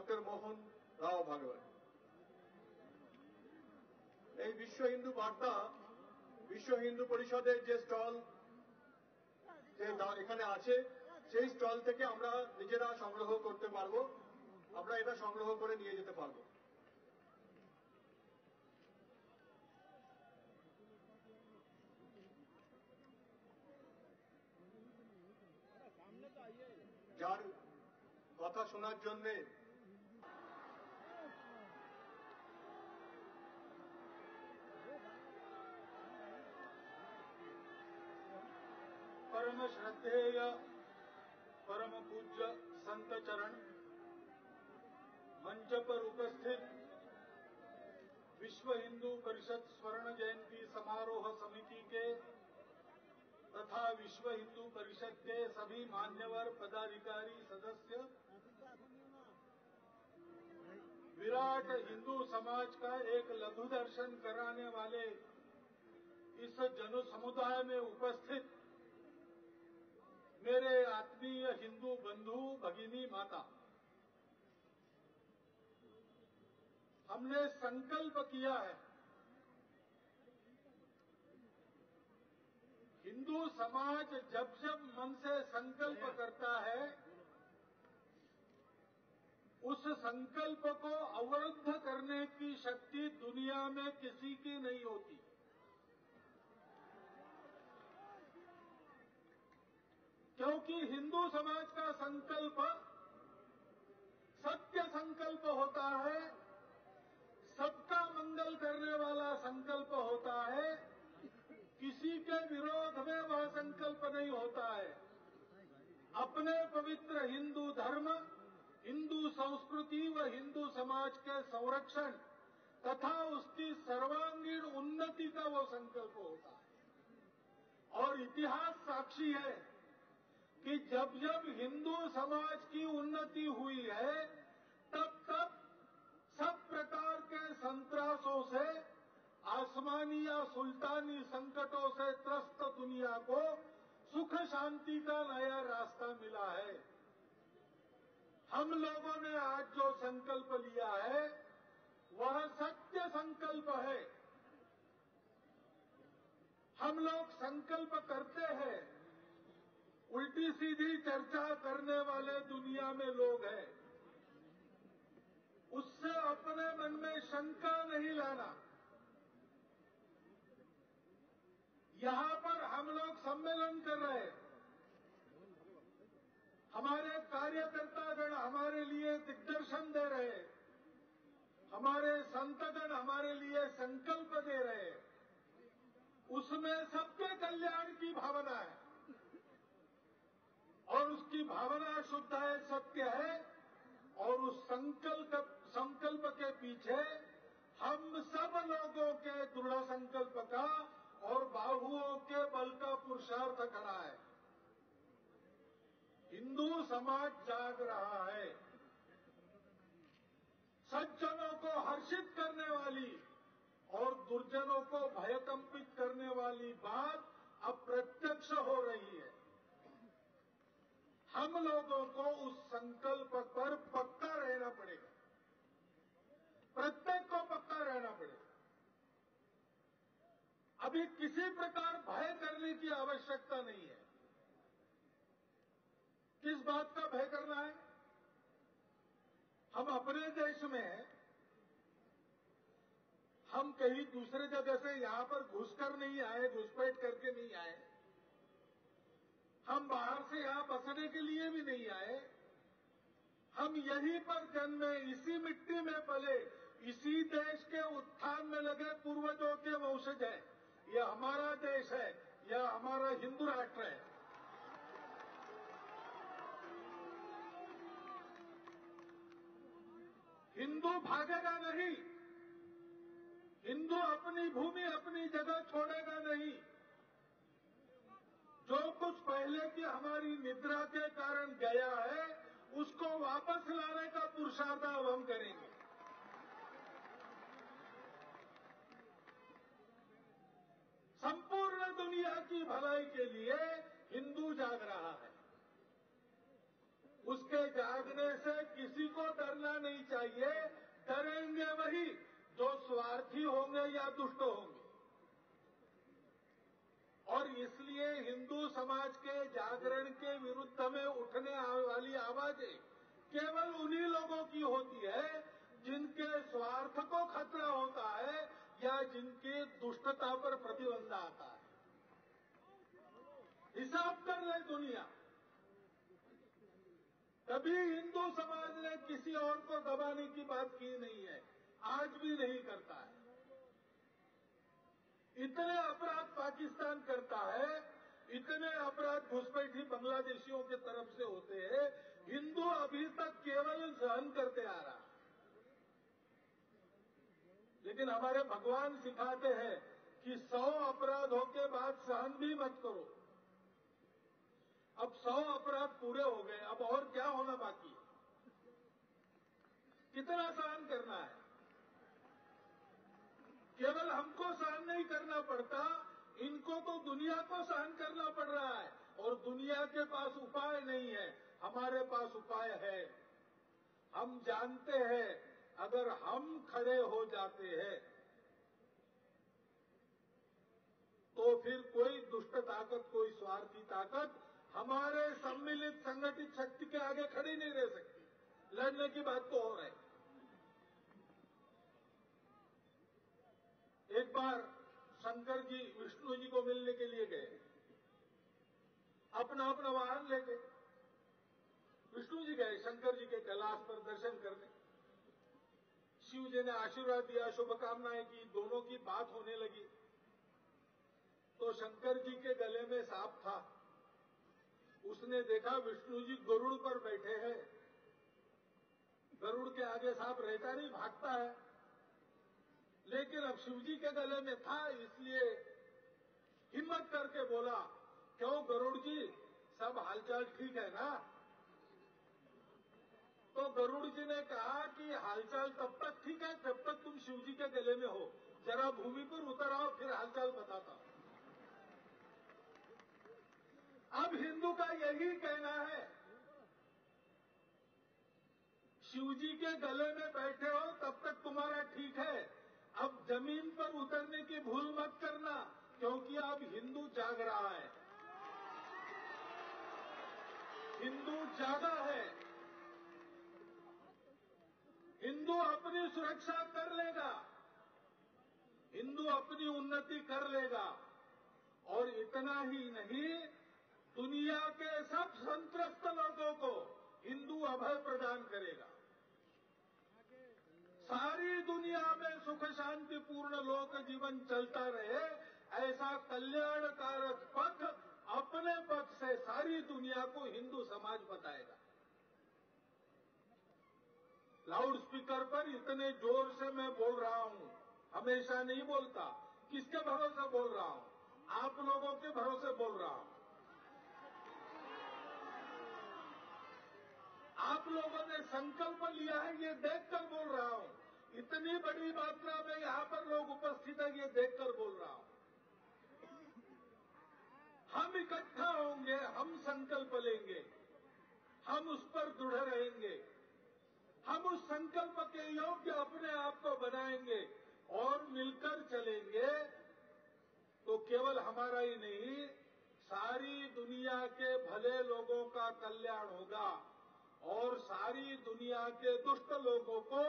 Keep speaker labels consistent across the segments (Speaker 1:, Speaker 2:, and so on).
Speaker 1: Doctor মোহন রাও ভাগবত। এই বিশ্ব হিন্দু বার্তা, বিশ্ব হিন্দু পরিষদের যে স্টল এখানে আছে, সেই স্টল থেকে আমরা নিজেরা সংগ্রহ করতে পারবো, আমরা এটা সংগ্রহ করে নিয়ে যেতে পারবো। যার কথা শোনার জন্য
Speaker 2: परम श्रद्धेय परम पूज्य संत चरण मंच पर उपस्थित विश्व हिंदू परिषद स्वर्ण जयंती समारोह समिति के तथा विश्व हिंदू परिषद के सभी मान्यवर पदाधिकारी सदस्य, विराट हिंदू समाज का एक लघु दर्शन कराने वाले इस जन समुदाय में उपस्थित मेरे आत्मीय हिंदू बंधु भगिनी माता, हमने संकल्प किया है हिंदू समाज जब जब मन से संकल्प करता है उस संकल्प को अवरुद्ध करने की शक्ति दुनिया में किसी की नहीं होती। क्योंकि हिंदू समाज का संकल्प सत्य संकल्प होता है, सबका मंगल करने वाला संकल्प होता है, किसी के विरोध में वह संकल्प नहीं होता है। अपने पवित्र हिंदू धर्म, हिंदू संस्कृति व हिंदू समाज के संरक्षण तथा उसकी सर्वांगीण उन्नति का वो संकल्प होता है। और इतिहास साक्षी है कि जब जब हिंदू समाज की उन्नति हुई है तब तब सब प्रकार के संत्रासों से, आसमानी या सुल्तानी संकटों से त्रस्त दुनिया को सुख शांति का नया रास्ता मिला है। हम लोगों ने आज जो संकल्प लिया है वह सत्य संकल्प है। हम लोग संकल्प करते हैं, उल्टी सीधी चर्चा करने वाले दुनिया में लोग हैं, उससे अपने मन में शंका नहीं लाना। यहां पर हम लोग सम्मेलन कर रहे हैं, हमारे कार्यकर्तागण हमारे लिए दिग्दर्शन दे रहे हैं, हमारे संतगण हमारे लिए संकल्प दे रहे हैं, उसमें सबके कल्याण की भावना है और उसकी भावना शुद्ध है, सत्य है। और उस संकल्प के पीछे हम सब लोगों के दृढ़ संकल्प का और बाहुओं के बल का पुरुषार्थ खड़ा है। हिंदू समाज जाग रहा है। सज्जनों को हर्षित करने वाली और दुर्जनों को भयकंपित करने वाली बात अब प्रत्यक्ष हो रही है। हम लोगों को उस संकल्प पर पक्का रहना पड़ेगा, प्रत्येक को पक्का रहना पड़ेगा। अभी किसी प्रकार भय करने की आवश्यकता नहीं है। किस बात का भय करना है? हम अपने देश में हैं, हम कहीं दूसरे जगह से यहां पर घुसकर नहीं आए, घुसपैठ करके नहीं आए, हम बाहर से यहां बसने के लिए भी नहीं आए। हम यहीं पर जन्मे, इसी मिट्टी में पले, इसी देश के उत्थान में लगे पूर्वजों के वंशज हैं। यह हमारा देश है, यह हमारा हिंदू राष्ट्र है। हिंदू भागेगा नहीं, हिंदू अपनी भूमि अपनी जगह छोड़ेगा नहीं। जो कुछ पहले की हमारी निद्रा के कारण गया है उसको वापस लाने का पुरुषार्थ अब हम करेंगे। संपूर्ण दुनिया की भलाई के लिए हिंदू जाग रहा है। उसके जागने से किसी को डरना नहीं चाहिए। डरेंगे वही जो स्वार्थी होंगे या दुष्ट होंगे। और इसलिए हिंदू समाज के जागरण के विरुद्ध में उठने वाली आवाजें केवल उन्हीं लोगों की होती है जिनके स्वार्थ को खतरा होता है या जिनकी दुष्टता पर प्रतिबंध आता है। हिसाब कर ले दुनिया। कभी हिंदू समाज ने किसी और को दबाने की बात की नहीं है, आज भी नहीं करता है। इतने अपराध पाकिस्तान करता है, इतने अपराध घुसपैठी बांग्लादेशियों की तरफ से होते हैं, हिंदू अभी तक केवल सहन करते आ रहा है। लेकिन हमारे भगवान सिखाते हैं कि 100 अपराधों के बाद सहन भी मत करो। अब 100 अपराध पूरे हो गए, अब और क्या होना बाकी है? कितना सहन करना है? केवल हमको सहन नहीं करना पड़ता, इनको तो दुनिया को सहन करना पड़ रहा है। और दुनिया के पास उपाय नहीं है, हमारे पास उपाय है। हम जानते हैं अगर हम खड़े हो जाते हैं तो फिर कोई दुष्ट ताकत, कोई स्वार्थी ताकत हमारे सम्मिलित संगठित शक्ति के आगे खड़ी नहीं रह सकती। लड़ने की बात तो हो रही। एक बार शंकर जी विष्णु जी को मिलने के लिए गए, अपना अपना वाहन लेके विष्णु जी गए शंकर जी के कैलाश पर दर्शन करने। शिव जी ने आशीर्वाद दिया, शुभकामनाएं की, दोनों की बात होने लगी। तो शंकर जी के गले में सांप था। उसने देखा विष्णु जी गरुड़ पर बैठे हैं, गरुड़ के आगे सांप रहता नहीं, भागता है। लेकिन अब शिव जी के गले में था, इसलिए हिम्मत करके बोला, क्यों गरुड़ जी, सब हालचाल ठीक है ना? तो गरुड़ जी ने कहा कि हालचाल तब तक ठीक है जब तक तुम शिव जी के गले में हो। जरा भूमि पर उतर आओ, फिर हालचाल बताता हूं। अब हिंदू का यही कहना है, शिव जी के गले में बैठे हो तब तक तुम्हारा ठीक है, अब जमीन पर उतरने की भूल मत करना, क्योंकि अब हिंदू जाग रहा है। हिंदू जागा है। हिंदू अपनी सुरक्षा कर लेगा, हिंदू अपनी उन्नति कर लेगा। और इतना ही नहीं, दुनिया के सब संत्रस्त लोगों को हिंदू अभय प्रदान करेगा। सारी दुनिया में सुख शांतिपूर्ण लोक जीवन चलता रहे, ऐसा कल्याणकारक पथ अपने पथ से सारी दुनिया को हिंदू समाज बताएगा। लाउड स्पीकर पर इतने जोर से मैं बोल रहा हूं, हमेशा नहीं बोलता। किसके भरोसे बोल रहा हूं? आप लोगों के भरोसे बोल रहा हूं। आप लोगों ने संकल्प लिया है, ये देखकर बोल रहा हूं। इतनी बड़ी मात्रा में यहां पर लोग उपस्थित हैं, ये देखकर बोल रहा हूं। हम इकट्ठा होंगे, हम संकल्प लेंगे, हम उस पर दृढ़ रहेंगे, हम उस संकल्प के योग्य अपने आप को बनाएंगे और मिलकर चलेंगे तो केवल हमारा ही नहीं, सारी दुनिया के भले लोगों का कल्याण होगा और सारी दुनिया के दुष्ट लोगों को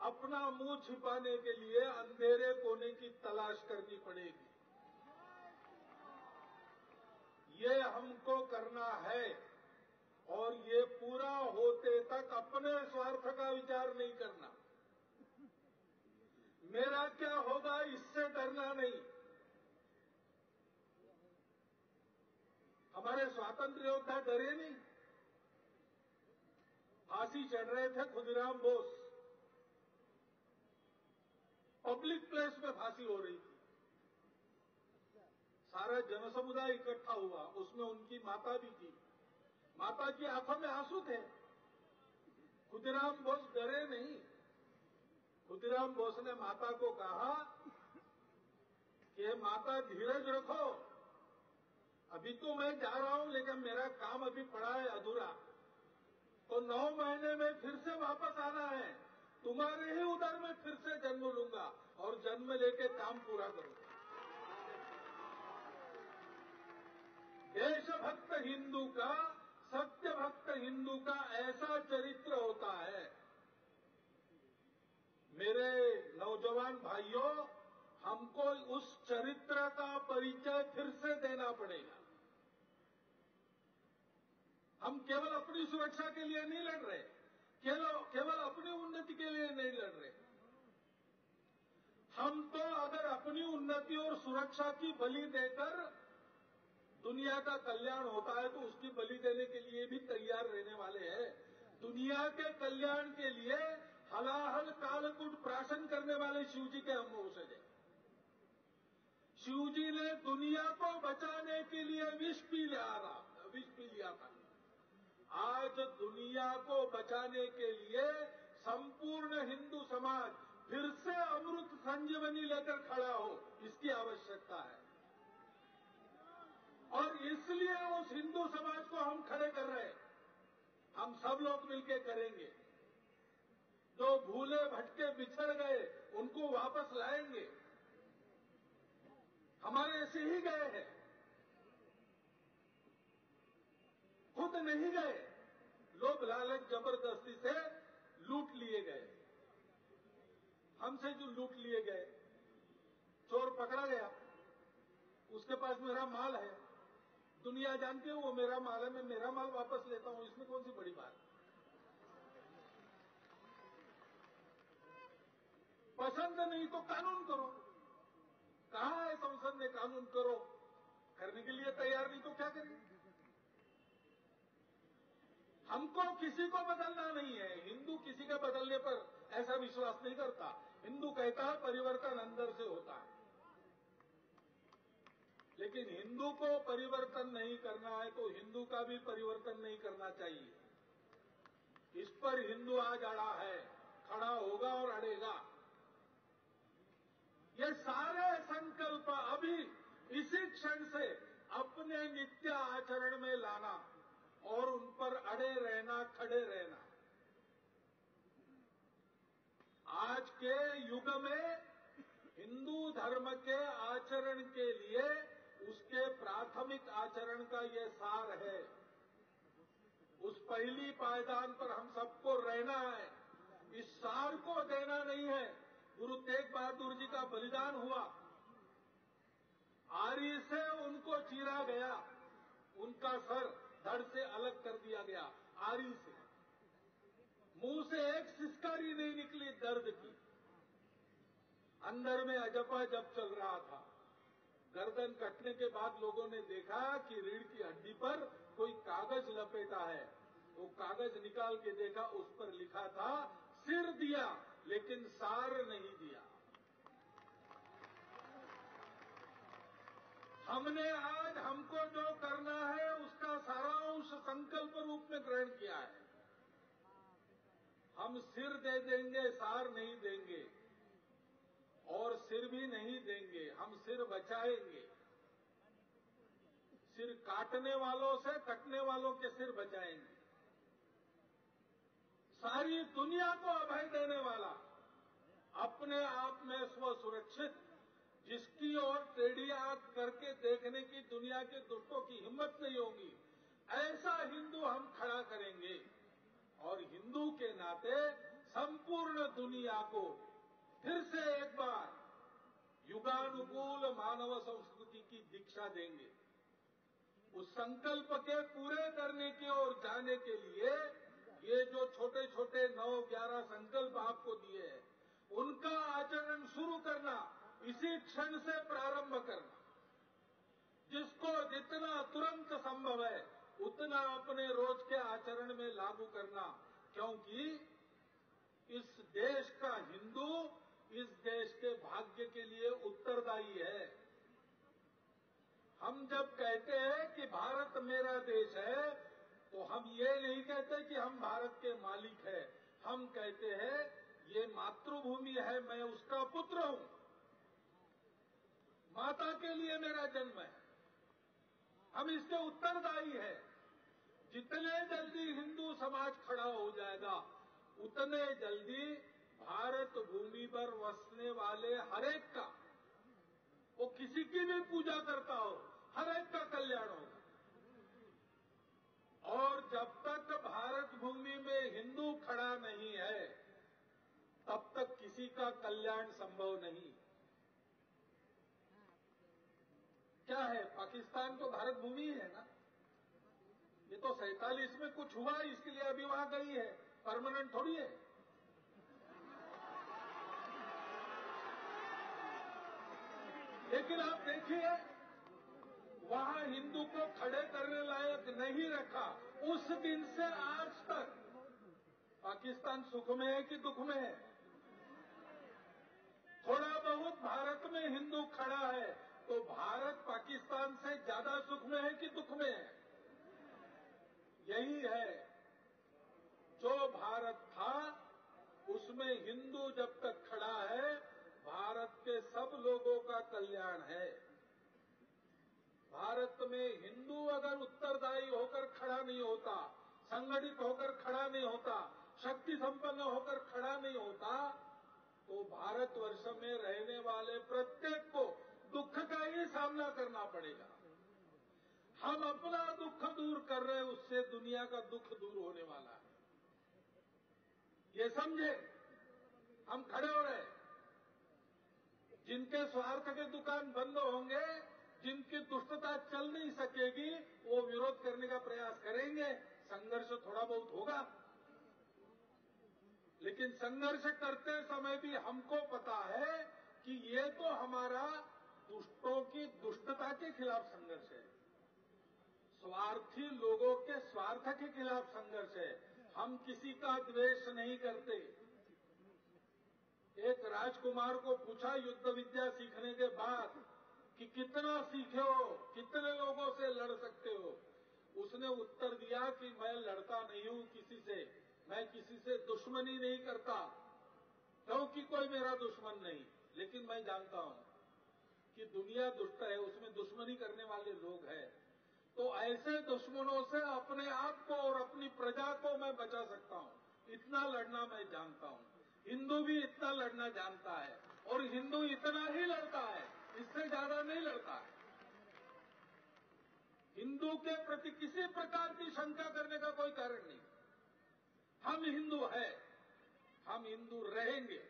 Speaker 2: अपना मुंह छिपाने के लिए अंधेरे कोने की तलाश करनी पड़ेगी। ये हमको करना है और ये पूरा होते तक अपने स्वार्थ का विचार नहीं करना। मेरा क्या होगा इससे डरना नहीं। हमारे स्वातंत्र योद्धा डरे नहीं। फांसी चढ़ रहे थे खुदीराम बोस, पब्लिक प्लेस में फांसी हो रही थी, सारा जनसमुदाय इकट्ठा हुआ, उसमें उनकी माता भी थी। माता की आंखों में आंसू थे। खुदीराम बोस डरे नहीं। खुदीराम बोस ने माता को कहा कि माता धीरज रखो, अभी तो मैं जा रहा हूं लेकिन मेरा काम अभी पड़ा है अधूरा। तो 9 महीने में फिर से वापस आना है, तुम्हारे ही उदर में फिर से जन्म लूंगा और जन्म लेके काम पूरा करूंगा। देशभक्त हिंदू का, सत्य भक्त हिंदू का ऐसा चरित्र होता है। मेरे नौजवान भाइयों, हमको उस चरित्र का परिचय फिर से देना पड़ेगा। हम केवल अपनी सुरक्षा के लिए नहीं लड़ रहे, केवल अपनी उन्नति के लिए नहीं लड़ रहे। हम तो अगर अपनी उन्नति और सुरक्षा की बलि देकर दुनिया का कल्याण होता है तो उसकी बलि देने के लिए भी तैयार रहने वाले हैं। दुनिया के कल्याण के लिए हलाहल कालकूट प्राशन करने वाले शिव जी के हम वंशज हैं। शिव जी ने दुनिया को बचाने के लिए विष पी लिया था। आज दुनिया को बचाने के लिए संपूर्ण हिंदू समाज फिर से अमृत संजीवनी लेकर खड़ा हो, इसकी आवश्यकता है। और इसलिए उस हिंदू समाज को हम खड़े कर रहे हैं। हम सब लोग मिलकर करेंगे। जो भूले भटके बिछड़ गए उनको वापस लाएंगे। हमारे ऐसे ही गए हैं, खुद नहीं गए, लोग लालच जबरदस्ती से लूट लिए गए। हमसे जो लूट लिए गए, चोर पकड़ा गया, उसके पास मेरा माल है, दुनिया जानती है वो मेरा माल है, मैं मेरा माल वापस लेता हूं, इसमें कौन सी बड़ी बात। पसंद नहीं तो कानून करो। कहा है संसद ने कानून करो, करने के लिए तैयार नहीं तो क्या करें। हमको किसी को बदलना नहीं है। हिंदू किसी के बदलने पर ऐसा विश्वास नहीं करता। हिंदू कहता है परिवर्तन अंदर से होता है। लेकिन हिंदू को परिवर्तन नहीं करना है तो हिंदू का भी परिवर्तन नहीं करना चाहिए। इस पर हिंदू आज अड़ा है, खड़ा होगा और अड़ेगा। ये सारे संकल्प अभी इसी क्षण से अपने नित्य आचरण में लाना और उन पर अड़े रहना, खड़े रहना। आज के युग में हिंदू धर्म के आचरण के लिए उसके प्राथमिक आचरण का ये सार है। उस पहली पायदान पर हम सबको रहना है। इस सार को देना नहीं है। गुरु तेग बहादुर जी का बलिदान हुआ, आरी से उनको चीरा गया, उनका सर धड़ से अलग कर दिया गया आरी से। मुंह से एक सिसकारी नहीं निकली दर्द की। अंदर में अजपा जब चल रहा था। गर्दन कटने के बाद लोगों ने देखा कि रीढ़ की हड्डी पर कोई कागज लपेटा है। वो कागज निकाल के देखा, उस पर लिखा था सिर दिया लेकिन सार नहीं दिया। हमने आज हमको जो करना है उसका सारांश संकल्प रूप में ग्रहण किया है। हम सिर दे देंगे, सार नहीं देंगे, और सिर भी नहीं देंगे। हम सिर बचाएंगे। सिर काटने वालों से कटने वालों के सिर बचाएंगे। सारी दुनिया को अभय देने वाला, अपने आप में स्व सुरक्षित, जिसकी ओर टेढ़ी आंख करके देखने की दुनिया के दुष्टों की हिम्मत नहीं होगी, ऐसा हिंदू हम खड़ा करेंगे। और हिंदू के नाते संपूर्ण दुनिया को फिर से एक बार युगानुकूल मानव संस्कृति की दीक्षा देंगे। उस संकल्प के पूरे करने की ओर जाने के लिए ये जो छोटे छोटे 9-11 संकल्प आपको दिए हैं, उनका आचरण शुरू करना, इसी क्षण से प्रारंभ करना। जिसको जितना तुरंत संभव है उतना अपने रोज के आचरण में लागू करना, क्योंकि इस देश का हिंदू इस देश के भाग्य के लिए उत्तरदायी है। हम जब कहते हैं कि भारत मेरा देश है तो हम ये नहीं कहते कि हम भारत के मालिक हैं। हम कहते हैं ये मातृभूमि है, मैं उसका पुत्र हूं, माता के लिए मेरा जन्म है, हम इसके उत्तरदायी हैं। जितने जल्दी हिंदू समाज खड़ा हो जाएगा उतने जल्दी भारत भूमि पर बसने वाले हरेक का, वो किसी की भी पूजा करता हो, हरेक का कल्याण होगा। और जब तक भारत भूमि में हिंदू खड़ा नहीं है तब तक किसी का कल्याण संभव नहीं। क्या है, पाकिस्तान तो भारत भूमि है ना, ये तो 47 में कुछ हुआ इसके लिए अभी वहां गई है, परमानेंट थोड़ी है। लेकिन आप देखिए वहां हिंदू को खड़े करने लायक नहीं रखा, उस दिन से आज तक पाकिस्तान सुख में है कि दुख में है? थोड़ा बहुत भारत में हिंदू खड़ा है तो भारत पाकिस्तान से ज्यादा सुख में है कि दुख में है? यही है, जो भारत था उसमें हिंदू जब तक खड़ा है भारत के सब लोगों का कल्याण है। भारत में हिंदू अगर उत्तरदायी होकर खड़ा नहीं होता, संगठित होकर खड़ा नहीं होता, शक्ति संपन्न होकर खड़ा नहीं होता, तो भारतवर्ष में रहने वाले प्रत्येक को दुख का ही सामना करना पड़ेगा। हम अपना दुख दूर कर रहे हैं, उससे दुनिया का दुख दूर होने वाला है, ये समझे। हम खड़े हो रहे हैं, जिनके स्वार्थ के दुकान बंद होंगे, जिनकी दुष्टता चल नहीं सकेगी, वो विरोध करने का प्रयास करेंगे, संघर्ष थोड़ा बहुत होगा। लेकिन संघर्ष करते समय भी हमको पता है कि ये तो हमारा दुष्टों की दुष्टता के खिलाफ संघर्ष है, स्वार्थी लोगों के स्वार्थ के खिलाफ संघर्ष है। हम किसी का द्वेष नहीं करते। एक राजकुमार को पूछा युद्ध विद्या सीखने के बाद कि कितना सीखे हो, कितने लोगों से लड़ सकते हो? उसने उत्तर दिया कि मैं लड़ता नहीं हूं किसी से, मैं किसी से दुश्मनी नहीं करता, क्योंकि कोई मेरा दुश्मन नहीं। लेकिन मैं जानता हूं कि दुनिया दुष्ट है, उसमें दुश्मनी करने वाले लोग हैं, तो ऐसे दुश्मनों से अपने आप को और अपनी प्रजा को मैं बचा सकता हूं। इतना लड़ना मैं जानता हूं। हिंदू भी इतना लड़ना जानता है, और हिंदू इतना ही लड़ता है, इससे ज्यादा नहीं लड़ता है। हिंदू के प्रति किसी प्रकार की शंका करने का कोई कारण नहीं। हम हिंदू हैं, हम हिंदू रहेंगे,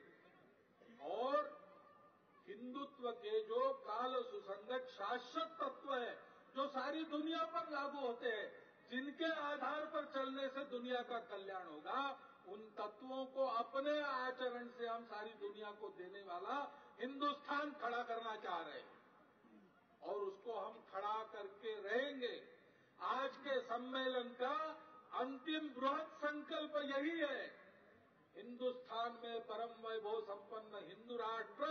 Speaker 2: और हिंदुत्व के जो काल सुसंगत शाश्वत तत्व है, जो सारी दुनिया पर लागू होते हैं, जिनके आधार पर चलने से दुनिया का कल्याण होगा, उन तत्वों को अपने आचरण से हम सारी दुनिया को देने वाला हिंदुस्तान खड़ा करना चाह रहे हैं, और उसको हम खड़ा करके रहेंगे। आज के सम्मेलन का अंतिम बृहद संकल्प यही है, हिंदुस्तान में परम वैभव संपन्न हिंदू राष्ट्र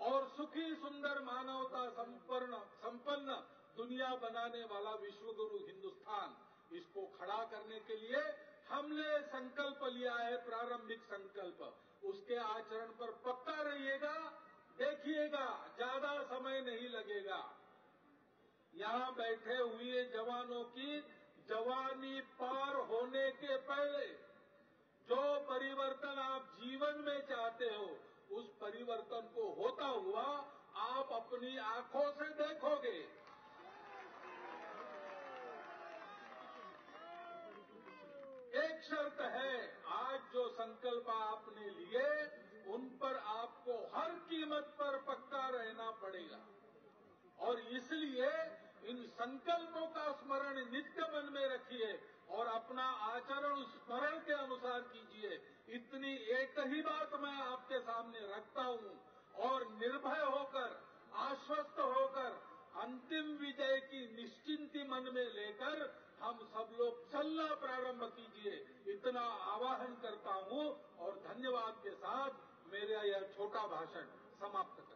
Speaker 2: और सुखी सुंदर मानवता संपन्न दुनिया बनाने वाला विश्वगुरु हिंदुस्तान, इसको खड़ा करने के लिए हमने संकल्प लिया है, प्रारंभिक संकल्प। उसके आचरण पर पक्का रहिएगा, देखिएगा ज्यादा समय नहीं लगेगा। यहां बैठे हुए जवानों की जवानी पार होने के पहले जो परिवर्तन आप जीवन में चाहते हो, उस परिवर्तन को होता हुआ आप अपनी आंखों से देखोगे। एक शर्त है, आज जो संकल्प आपने लिए उन पर आपको हर कीमत पर पक्का रहना पड़ेगा, और इसलिए इन संकल्पों का स्मरण नित्य मन में रखिए और अपना आचरण स्मरण के अनुसार कीजिए। इतनी एक ही बात मैं आपके सामने रखता हूं, और निर्भय होकर, आश्वस्त होकर, अंतिम विजय की निश्चिंती मन में लेकर हम सब लोग चलना प्रारंभ कीजिए, इतना आह्वान करता हूं, और धन्यवाद के साथ मेरा यह छोटा भाषण समाप्त करता हूं।